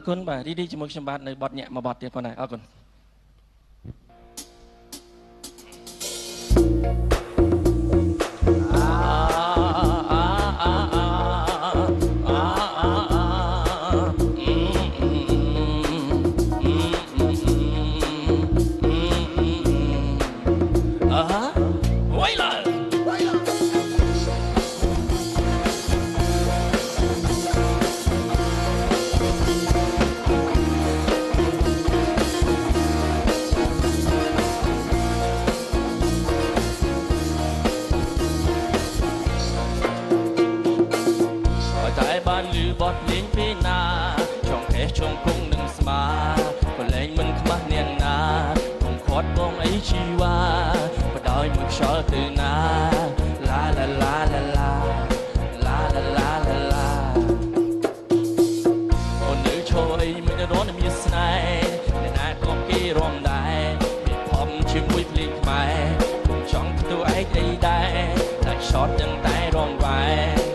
គុណបាទរីឌីជាមួយខ្ញុំបាទនៅបទញាក់មួយបទទៀតប៉ុណ្ណាអរគុណបានលឺបទលេងពីណាចង់ហេះចង់គង់នឹងស្មាក៏លែងមិនខ្មាស់នាងណាកុំខាត់បងអីជីវ៉ាបដោយមួយខ្យល់ទៅណាឡាឡាឡាឡាឡាឡាឡាឡាឡាឡាអូននៅឈរអីមិនរនមានស្នេហ៍អ្នកណាក៏គេរំដែរមានផំជាមួយភ្លេងខ្មែរចង់ទៅឯងអីដែរតែឆតទាំងតែរំវាយ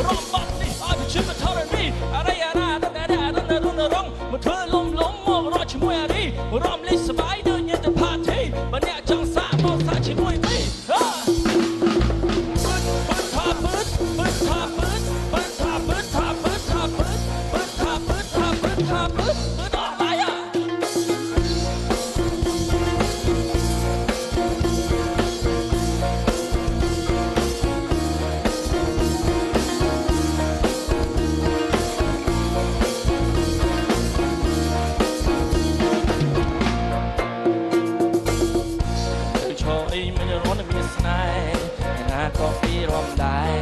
រំបាត់នេះឲ្យវាជឿមកធរណីអរិយារ៉ារ៉ារ៉ារ៉ារុនរងមកធ្វើលំមករត់ជាមួយអារីរំលេងសบายដូចញ៉ាំទៅផាធីបើអ្នកចង់សាកមកសាកជាមួយមីក៏ពីរំដែរ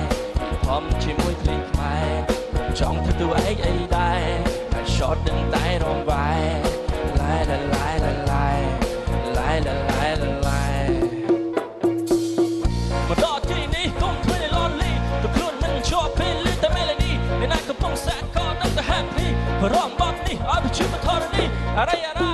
ផំជាមួយភ្លេងខ្មែរចង់ធ្វើអីដែរតែ short នឹងតែរំវាយឡាយឡាយឡាយឡាយឡាយឡាយឡាយឡាយមកដល់ទីនេះកុំធ្វើឲ្យ lonely ទៅខ្លួននឹងជាប់ពេលលឺតែ melody អ្នកណាកំពុងសាកក៏នឹងតែ happy រំបាត់នេះឲ្យវាជឿមកធរនេះអរិយារ៉ា